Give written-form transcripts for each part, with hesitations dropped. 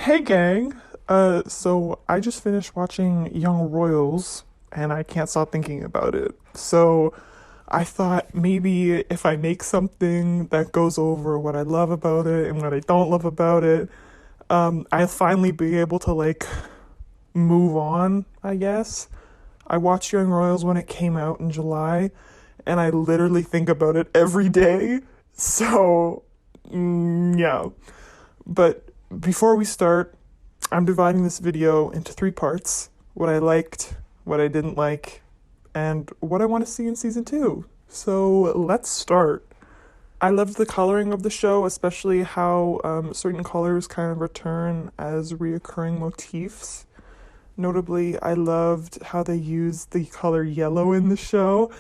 Hey gang, so I just finished watching Young Royals and I can't stop thinking about it. So I thought maybe if I make something that goes over what I love about it and what I don't love about it, I'll finally be able to move on, I guess. I watched Young Royals when it came out in July and I literally think about it every day. So, yeah. But before we start, I'm dividing this video into three parts: what I liked, what I didn't like, and what I want to see in season two. So let's start. I loved the coloring of the show, especially how certain colors kind of return as reoccurring motifs. Notably, I loved how they used the color yellow in the show.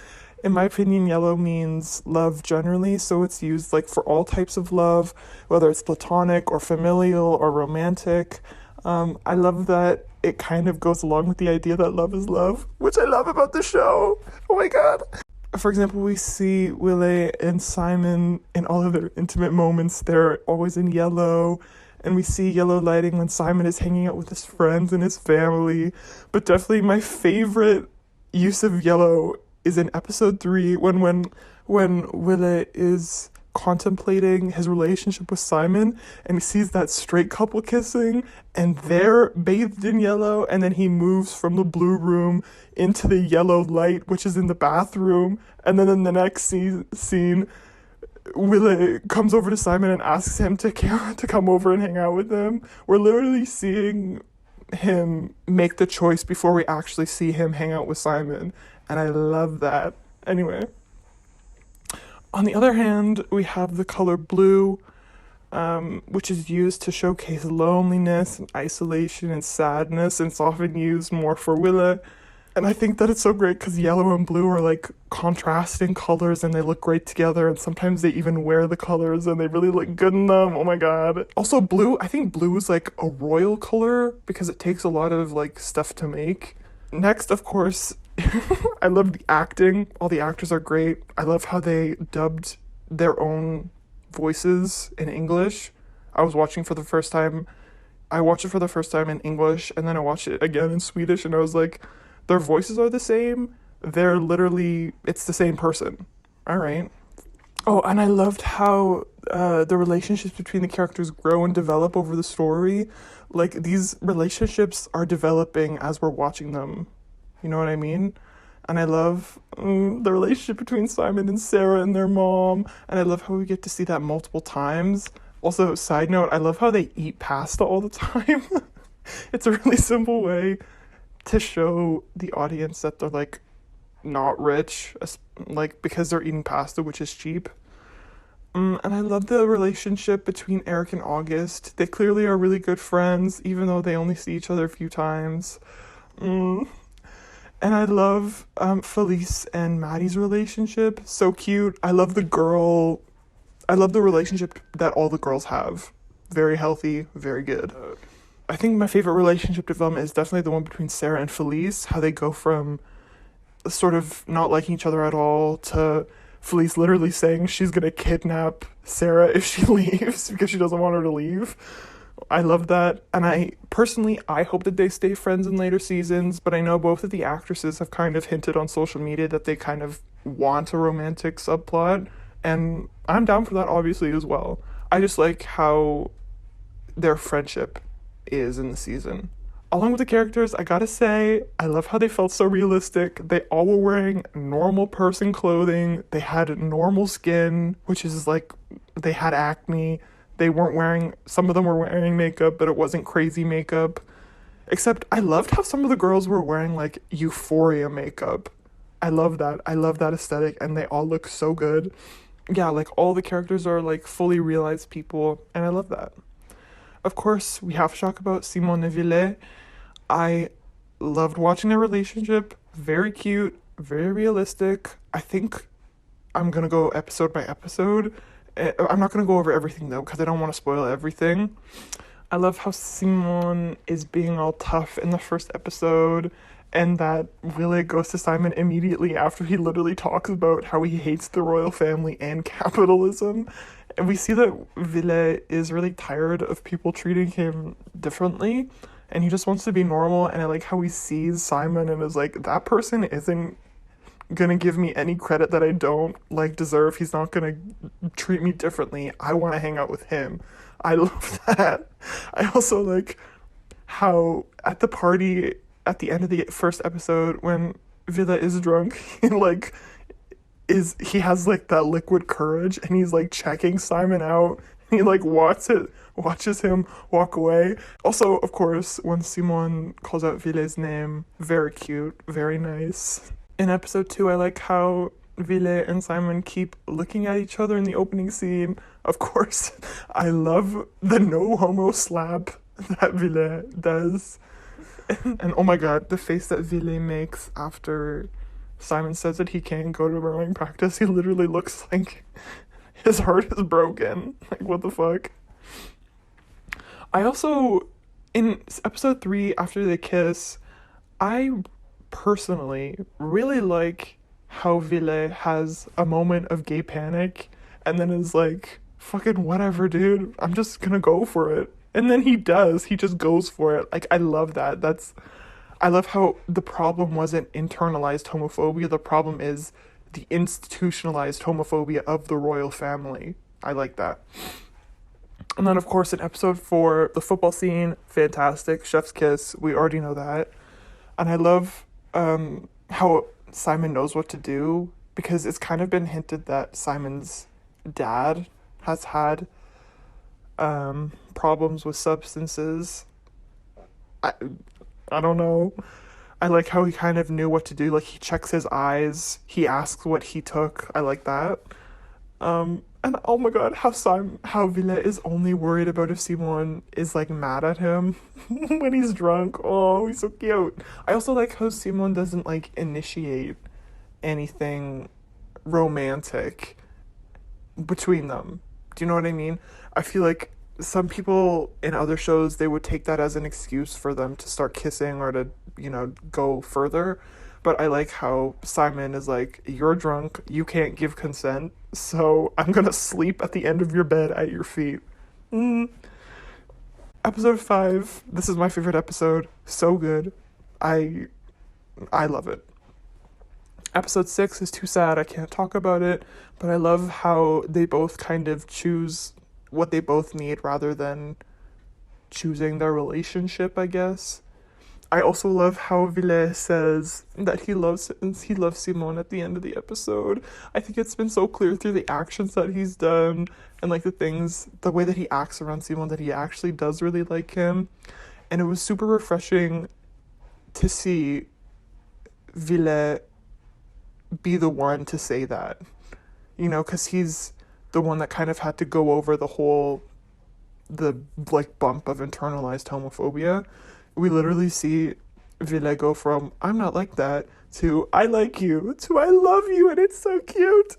In my opinion, yellow means love generally, so it's used for all types of love, whether it's platonic or familial or romantic. I love that it kind of goes along with the idea that love is love, which I love about the show. Oh my god. For example, we see Willie and Simon in all of their intimate moments. They're always in yellow, and we see yellow lighting when Simon is hanging out with his friends and his family. But definitely my favorite use of yellow is in episode 3 when Willie is contemplating his relationship with Simon and he sees that straight couple kissing and they're bathed in yellow, and then he moves from the blue room into the yellow light which is in the bathroom, and then in the next scene Willie comes over to Simon and asks him to come over and hang out with him. We're literally seeing him make the choice before we actually see him hang out with Simon, and I love that. Anyway, on the other hand, we have the color blue, which is used to showcase loneliness and isolation and sadness, and it's often used more for Willa. And I think that it's so great because yellow and blue are contrasting colors and they look great together, and sometimes they even wear the colors and they really look good in them. Oh my god. Also blue, I think blue is a royal color because it takes a lot of stuff to make. Next, of course, I love the acting. All the actors are great. I love how they dubbed their own voices in English. I watched it for the first time in English, and then I watched it again in Swedish, and I was like, their voices are the same. It's the same person. All right. Oh, and I loved how the relationships between the characters grow and develop over the story. These relationships are developing as we're watching them. You know what I mean? And I love the relationship between Simon and Sarah and their mom. And I love how we get to see that multiple times. Also, side note, I love how they eat pasta all the time. It's a really simple way to show the audience that they're not rich, because they're eating pasta, which is cheap. And I love the relationship between Eric and August. They clearly are really good friends, even though they only see each other a few times. And I love Felice and Maddie's relationship. So cute. I love the relationship that all the girls have. Very healthy, very good. I think my favorite relationship development is definitely the one between Sarah and Felice, how they go from sort of not liking each other at all to Felice literally saying she's gonna kidnap Sarah if she leaves because she doesn't want her to leave. I love that, and I hope that they stay friends in later seasons, but I know both of the actresses have kind of hinted on social media that they kind of want a romantic subplot, and I'm down for that obviously as well. I just like how their friendship is in the season. Along with the characters, I gotta say, I love how they felt so realistic. They all were wearing normal person clothing. They had normal skin, which is they had acne. Some of them were wearing makeup, but it wasn't crazy makeup. Except I loved how some of the girls were wearing euphoria makeup. I love that. I love that aesthetic, and they all look so good. Yeah, all the characters are fully realized people, and I love that. Of course, we have to talk about Simon and Ville. I loved watching their relationship. Very cute, very realistic. I think I'm going to go episode by episode. I'm not going to go over everything, though, because I don't want to spoil everything. I love how Simon is being all tough in the first episode, and that Willie goes to Simon immediately after he literally talks about how he hates the royal family and capitalism. And we see that Ville is really tired of people treating him differently, and he just wants to be normal. And I like how he sees Simon and is like, that person isn't gonna give me any credit that I don't like deserve. He's not gonna treat me differently. I want to hang out with him. I love that. I also like how at the party at the end of the first episode when Vida is drunk, he has like that liquid courage and he's like checking Simon out. He like watches him walk away. Also, of course, when Simon calls out Ville's name, very cute, very nice. In episode 2, I like how Ville and Simon keep looking at each other in the opening scene. Of course, I love the no homo slap that Ville does. And oh my god, the face that Ville makes after Simon says that he can't go to rowing practice, he literally looks like his heart is broken. Like, what the fuck? I also, in episode 3, after they kiss, I personally really like how Ville has a moment of gay panic and then is like, fucking whatever, dude, I'm just gonna go for it. And then he does, he just goes for it. Like, I love that. I love how the problem wasn't internalized homophobia, the problem is the institutionalized homophobia of the royal family. I like that. And then, of course, in episode 4, the football scene, fantastic, chef's kiss, we already know that. And I love how Simon knows what to do, because it's kind of been hinted that Simon's dad has had problems with substances. I don't know. I like how he kind of knew what to do. Like, he checks his eyes. He asks what he took. I like that. And oh my god, how Ville is only worried about if Simon is like mad at him when he's drunk. Oh, he's so cute. I also like how Simon doesn't like initiate anything romantic between them. Do you know what I mean? I feel like some people in other shows, they would take that as an excuse for them to start kissing or to, go further. But I like how Simon is like, you're drunk, you can't give consent, so I'm gonna sleep at the end of your bed at your feet. Episode 5, this is my favorite episode. So good. I love it. Episode 6 is too sad, I can't talk about it, but I love how they both kind of choose what they both need rather than choosing their relationship, I guess. I also love how Ville says that he loves Simone at the end of the episode. I think it's been so clear through the actions that he's done and like the way that he acts around Simone that he actually does really like him. And it was super refreshing to see Ville be the one to say that, because he's the one that kind of had to go over the bump of internalized homophobia. We literally see Ville go from, I'm not like that, to, I like you, to, I love you, and it's so cute.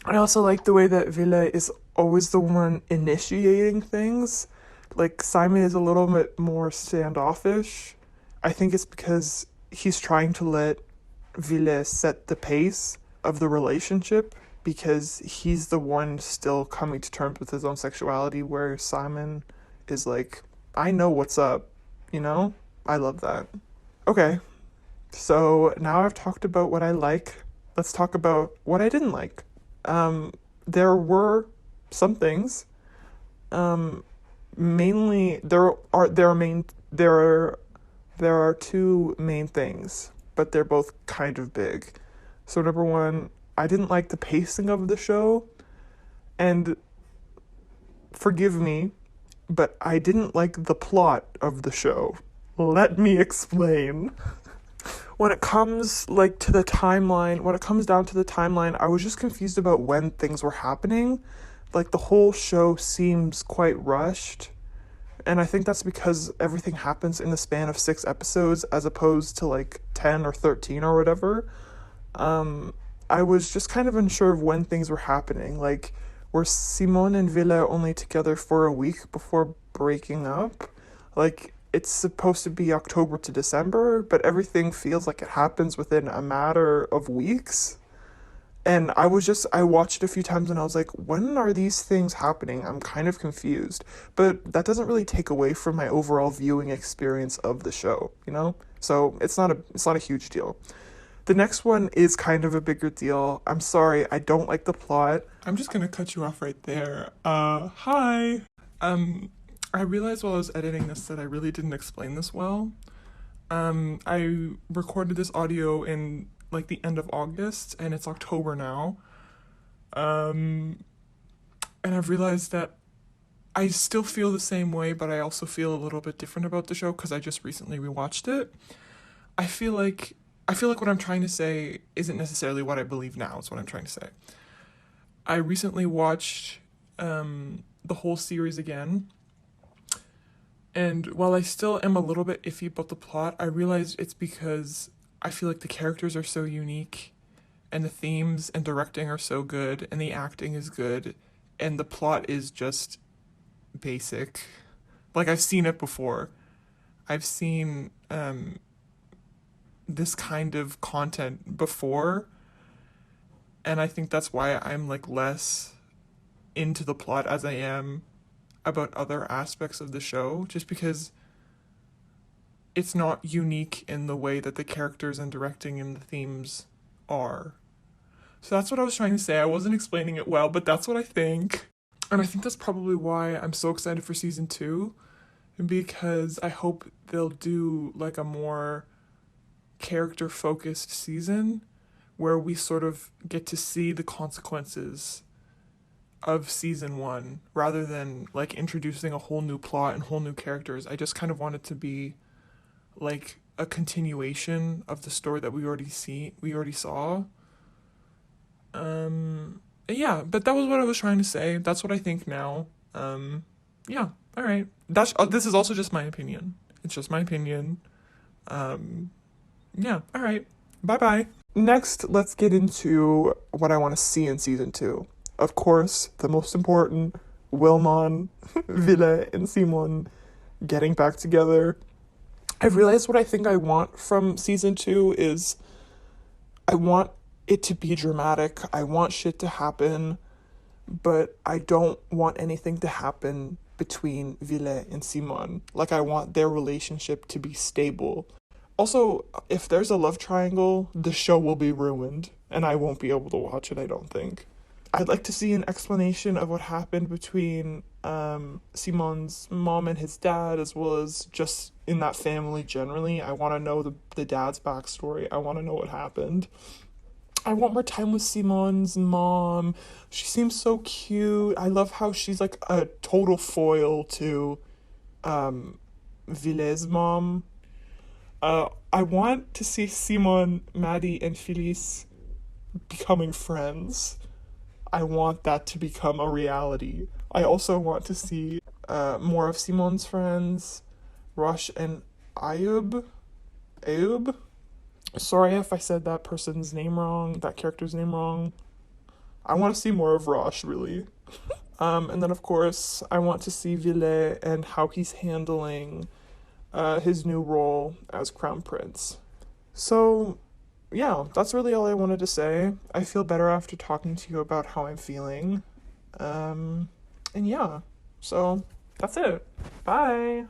I also like the way that Ville is always the one initiating things. Like, Simon is a little bit more standoffish. I think it's because he's trying to let Ville set the pace of the relationship, because he's the one still coming to terms with his own sexuality, where Simon is like, I know what's up. I love that. Okay, so now I've talked about what I like. Let's talk about what I didn't like. There were some things. Mainly, there are two main things, but they're both kind of big. So number one, I didn't like the pacing of the show, and forgive me, but I didn't like the plot of the show. Let me explain. When it comes down to the timeline, I was just confused about when things were happening. Like, the whole show seems quite rushed, and I think that's because everything happens in the span of 6 episodes as opposed to 10 or 13 or whatever. I was just kind of unsure of when things were happening. Like, were Simone and Ville only together for a week before breaking up? Like, it's supposed to be October to December, but everything feels like it happens within a matter of weeks. And I watched it a few times and I was like, when are these things happening? I'm kind of confused. But that doesn't really take away from my overall viewing experience of the show, you know? So it's not a huge deal. The next one is kind of a bigger deal. I'm sorry, I don't like the plot. I'm just gonna cut you off right there. Hi. I realized while I was editing this that I really didn't explain this well. I recorded this audio in like the end of August and it's October now. And I've realized that I still feel the same way, but I also feel a little bit different about the show because I just recently rewatched it. I feel like what I'm trying to say isn't necessarily what I believe now, is what I'm trying to say. I recently watched the whole series again. And while I still am a little bit iffy about the plot, I realized it's because I feel like the characters are so unique and the themes and directing are so good and the acting is good and the plot is just basic. Like, I've seen it before. I've seen this kind of content before, and I think that's why I'm like less into the plot as I am about other aspects of the show, just because it's not unique in the way that the characters and directing and the themes are. So that's what I was trying to say. I wasn't explaining it well, but that's what I think. And I think that's probably why I'm so excited for season 2, because I hope they'll do like a more character focused season where we sort of get to see the consequences of season 1 rather than like introducing a whole new plot and whole new characters. I just kind of want it to be like a continuation of the story that we already saw. Yeah, but that was what I was trying to say. That's what I think now. Yeah, all right. This is also just my opinion. It's just my opinion. Yeah, all right. Bye-bye. Next, let's get into what I want to see in season 2. Of course, the most important, Wilmon, Ville, and Simon getting back together. I've realized what I think I want from season 2 is I want it to be dramatic. I want shit to happen, but I don't want anything to happen between Ville and Simon. Like, I want their relationship to be stable. Also, if there's a love triangle, the show will be ruined, and I won't be able to watch it, I don't think. I'd like to see an explanation of what happened between Simon's mom and his dad, as well as just in that family generally. I want to know the dad's backstory. I want to know what happened. I want more time with Simon's mom. She seems so cute. I love how she's like a total foil to Ville's mom. I want to see Simon, Maddie, and Felice becoming friends. I want that to become a reality. I also want to see more of Simon's friends, Rush and Ayub. Sorry if I said that person's name wrong, that character's name wrong. I want to see more of Rush, really. And then, of course, I want to see Ville and how he's handling his new role as Crown Prince. So, yeah, that's really all I wanted to say. I feel better after talking to you about how I'm feeling. And yeah, so that's it. Bye.